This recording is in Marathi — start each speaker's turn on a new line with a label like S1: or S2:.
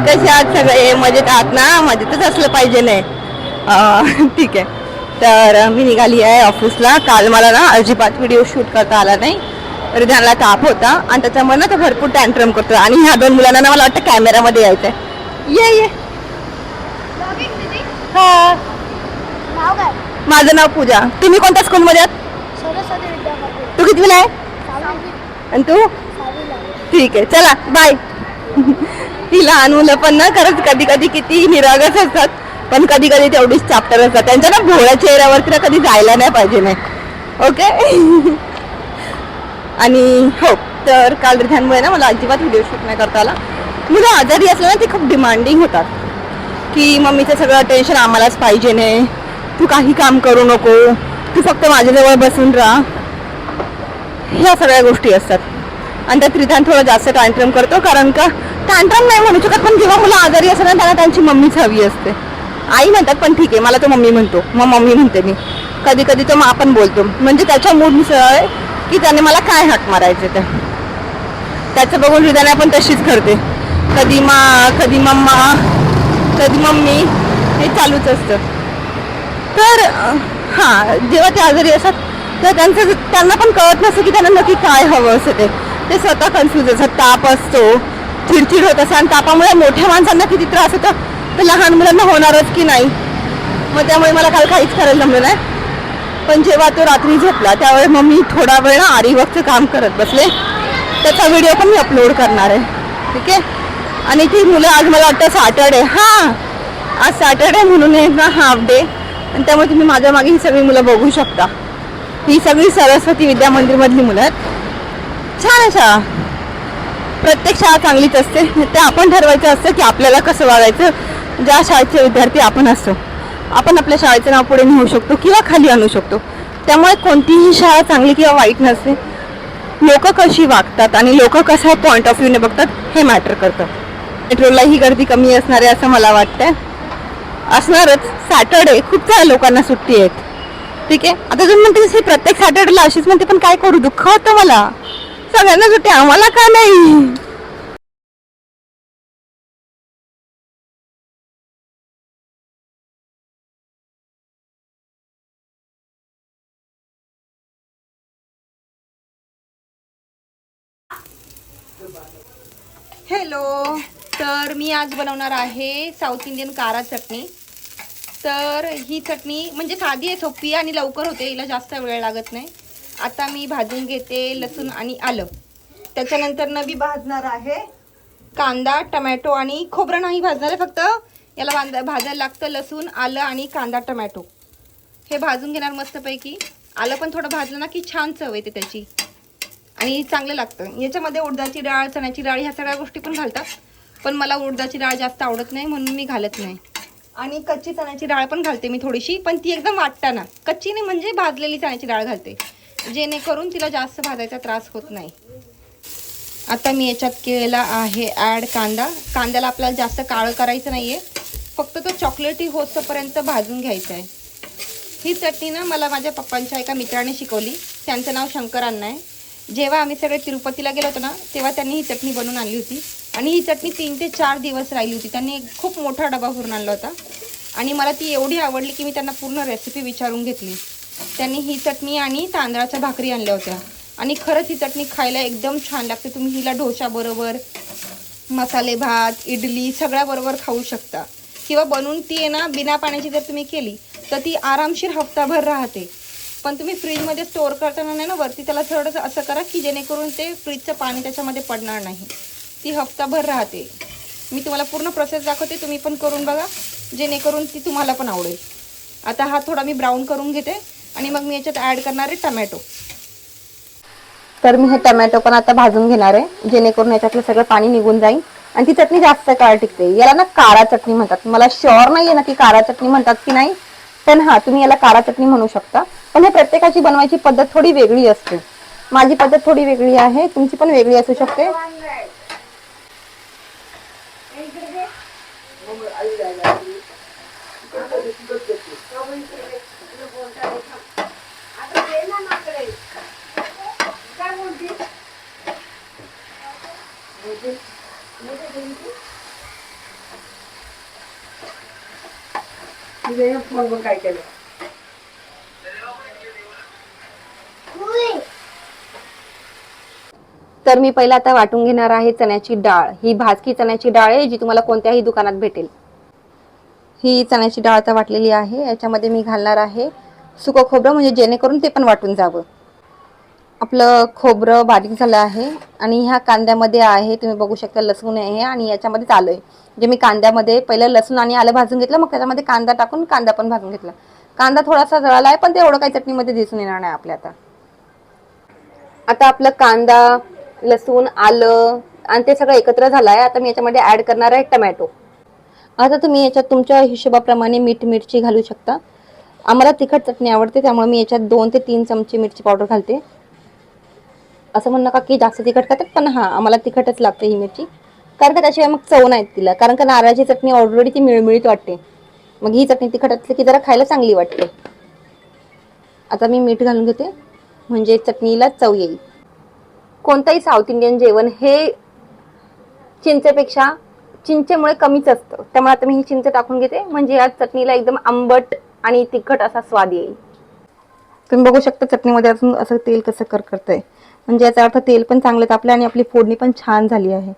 S1: कसे आहात सगळे? मजेत आहात ना? मजेतच असलं पाहिजे नाही. ठीक आहे. तर मी निघाली आहे ऑफिसला. काल मला ना अजिबात व्हिडिओ शूट करता आला नाही. रिधानला ताप होता आणि त्याच्यामुळे ना तो भरपूर टँट्रम करतो. आणि ह्या दोन मुलांना ना मला वाटतं कॅमेरामध्ये यायचं आहे. ये हा. माझं नाव पूजा. तुम्ही कोणत्या स्कूलमध्ये आहात? तू कितवीला आहे? आणि तू? ठीक आहे, चला बाय. ही लहान मुलं पण ना खरंच कधी कधी किती निरागस असतात, पण कधी कधी तेवढीच चाप्टर असतात. त्यांच्या ना भोळ्या चेहऱ्यावरती ना कधी जायला नाही पाहिजे नाही. ओके. आणि हो, तर काल रिधानमुळे ना मला अजिबात व्हिडिओ शूट नाही करता आला. मुलं आजारी असलं ना ते खूप डिमांडिंग होतात की मम्मीचं सगळं टेन्शन आम्हालाच पाहिजे नाही, तू काही काम करू नको, तू फक्त माझ्याजवळ बसून राहा, ह्या सगळ्या गोष्टी असतात. आणि त्यात रिधान थोडं जास्त टँट्रम करतो, कारण का टँट्रम नाही म्हणू शकत, पण जेव्हा मुलं आजारी असतात ना त्यांना त्यांची मम्मीच हवी असते. आई म्हणतात पण ठीक आहे, मला तो मम्मी म्हणतो, मग मम्मी म्हणते मी. कधी कधी तो मग आपण बोलतो, म्हणजे त्याच्या मूडनुसार आहे की त्याने मला काय हाक मारायचे ते. त्याचं बघून रिधान पण तशीच करते, कधी मा, कधी मम्मा, कधी मम्मी, हे चालूच असतं. तर हां, जेव्हा ते आजारी असतात तर त्यांना पण कळत नसतं की त्यांना नक्की काय हवं असतं. ते स्वतः कन्फ्यूज असतात. ताप असतो, चिडचिड होत असते, आणि तापामुळे मोठ्या माणसांना किती त्रास होतो तर लहान मुलांना होणारच की नाही. मग त्यामुळे मला काल काहीच करायला जमलं नाही. पण जेव्हा तो रात्री झोपला त्यावेळी मग मी थोडा वेळ ना आरीवर्कचं काम करत बसले. त्याचा व्हिडिओ पण मी अपलोड करणार आहे. ठीक आहे. आणि ती मुलं, आज मला वाटतं सॅटर्डे, हां आज सॅटर्डे म्हणून आहे ना हाफ डे, आणि त्यामुळे तुम्ही माझ्या मागे ही सगळी मुलं बघू शकता. ही सगळी सरस्वती विद्या मंदिरमधली मुलं आहेत. छान आहे शाळा. प्रत्येक शाळा चांगलीच असते, ते आपण ठरवायचं असतं की आपल्याला कसं वागायचं. ज्या शाळेचे विद्यार्थी आपण असतो, आपण आपल्या शाळेचं नाव पुढे नेऊ शकतो किंवा खाली आणू शकतो. त्यामुळे कोणतीही शाळा चांगली किंवा वाईट नसते. लोक कशी वागतात आणि लोक कसा पॉईंट ऑफ व्ह्यूने बघतात हे मॅटर करतं. मेट्रोला ही गर्दी कमी असणार आहे असं मला वाटतंय. असणारच. सॅटर्डे खूप साऱ्या लोकांना सुट्टी आहेत. ठीक आहे. आता तुम्ही म्हणते प्रत्येक सॅटर्डेला अशीच म्हणते, पण काय करू, दुःख होतं मला. सगळ्यांना सुट्टी, आम्हाला का नाही? हॅलो. तर मी आज बनवणार आहे साऊथ इंडियन कारा चटणी. तर ही चटणी म्हणजे साधी आहे, सोपी आणि लवकर होते, हिला जास्त वेळ लागत नाही. आता मी भाजून घेते लसूण आणि आलं. त्याच्यानंतर मी भाजणार आहे कांदा, टमॅटो आणि खोबरं नाही भाजणार आहे, फक्त याला भाजायला लागतं लसूण, आलं आणि कांदा, टमॅटो हे भाजून घेणार मस्तपैकी. आलं पण थोडं भाजलं ना की छान चव येते त्याची आणि चांगलं लागतं. याच्यामध्ये उडदाची डाळ, चण्याची डाळ ह्या सगळ्या गोष्टी पण घालतात, पण मला उडदाची डाळ जास्त आवडत नाही म्हणून मी घालत नाही. आणि कच्ची चण्याची डाळ पण घालते मी थोडीशी, पण ती एकदम वाटताना, कच्ची नाही म्हणजे भाजलेली चण्याची डाळ घालते, जेणेकरून तिला जास्त भाजायचा त्रास होत नाही. आता मी याच्यात केलेला आहे ॲड कांदा. कांद्याला आपल्याला जास्त काळं करायचं नाही आहे, फक्त तो चॉकलेटी होतपर्यंत भाजून घ्यायचा आहे. ही चटणी ना मला माझ्या पप्पांच्या एका मित्राने शिकवली. त्यांचं नाव शंकर अण्णा आहे. जेव्हा आम्ही सगळे तिरुपतीला गेलो होतो ना तेव्हा त्यांनी ही चटणी बनवून आणली होती, आणि ही चटणी 3 ते 4 दिवस राहिली होती. त्यांनी खूप मोठा डबा भरून आणला होता, आणि मला ती एवढी आवडली की मी त्यांना पूर्ण रेसिपी विचारून घेतली. त्यांनी ही चटणी आणि तांदळाच्या भाकरी आणल्या होत्या, आणि खरंच ही चटणी खायला एकदम छान लागते. तुम्ही हिला डोशाबरोबर, मसाले भात, इडली सगळ्याबरोबर खाऊ शकता, किंवा बनवून ती आहे ना बिना पाण्याची जर तुम्ही केली तर ती आरामशीर हफ्ताभर राहते. पण तुम्ही फ्रीजमध्ये स्टोअर करताना नाही ना, वरती त्याला थोडंसं असं करा की जेणेकरून ते फ्रीजचं पाणी त्याच्यामध्ये पडणार नाही, ती हफ्ताभर राहते. मी तुम्हाला पूर्ण प्रोसेस दाखवते, तुम्ही पण करून बघा, जेणेकरून ती तुम्हाला पण आवडेल. आता हा थोडा मी ब्राऊन करून घेते, आणि मग मी याच्यात ॲड करणार आहे टमॅटो. तर मी हे टमॅटो पण आता भाजून घेणार आहे, जेणेकरून याच्यातलं सगळं पाणी निघून जाईल आणि ती चटणी जास्त काळ टिकते. याला ना काळा चटणी म्हणतात. मला शुअर नाहीये ना की काळा चटणी म्हणतात की नाही, पण हा तुम्ही याला काळा चटणी म्हणू शकता. पण हे प्रत्येकाची बनवायची पद्धत थोडी वेगळी असते. माझी पद्धत थोडी वेगळी आहे, तुमची पण वेगळी असू शकते.
S2: काय केलं
S1: तर मी पहिला आता वाटून घेणार आहे चण्याची डाळ. ही भाजकी चण्याची डाळ आहे, जी तुम्हाला कोणत्याही दुकानात भेटेल. ही चण्याची डाळ आता वाटलेली आहे. याच्यामध्ये मी घालणार आहे सुकं खोबरं, म्हणजे जेणेकरून ते पण वाटून जावं. आपलं खोबरं बारीक झालं आहे आणि ह्या कांद्यामध्ये आहे, तुम्ही बघू शकता लसूण आहे आणि याच्यामध्ये आलं आहे. म्हणजे मी कांद्यामध्ये पहिलं लसूण आणि आलं भाजून घेतलं, मग त्याच्यामध्ये कांदा टाकून कांदा पण भाजून घेतला. कांदा थोडासा जळाला आहे, पण ते एवढं काही चटणीमध्ये दिसून येणार नाही आपल्या. आता आपलं कांदा, लसूण, आलं आणि ते सगळं एकत्र झालं आहे. आता मी याच्यामध्ये ॲड करणार आहे टमॅटो. आता तुम्ही याच्यात तुमच्या हिशोबाप्रमाणे मीठ मिरची घालू शकता. आम्हाला तिखट चटणी आवडते, त्यामुळे मी याच्यात 2 ते 3 चमचे मिरची पावडर घालते. असं म्हणू नका की जास्त तिखट खातात, पण हां, आम्हाला तिखटच लागते ही मिरची, कारण का त्याशिवाय मग चव नाही तिला. कारण का नारळाची चटणी ऑलरेडी ती मिळमिळीत वाटते, मग ही चटणी तिखट असली की जरा खायला चांगली वाटते. आता मी मीठ घालून घेते, म्हणजे चटणीला चव येईल. कोणतंही साऊथ इंडियन जेवण हे चिंचेपेक्षा चिंचेमुळे कमीच असतं, त्यामुळे आता मी ही चिंच टाकून घेते, म्हणजे या चटणीला एकदम आंबट आणि तिखट असा स्वाद येईल. तुम्ही बघू शकता चटणीमध्ये अजून असं तेल कसं करतंय, म्हणजे याचा अर्थ तेल पण चांगलं तापलं आणि आपली फोडणी पण छान झाली आहे.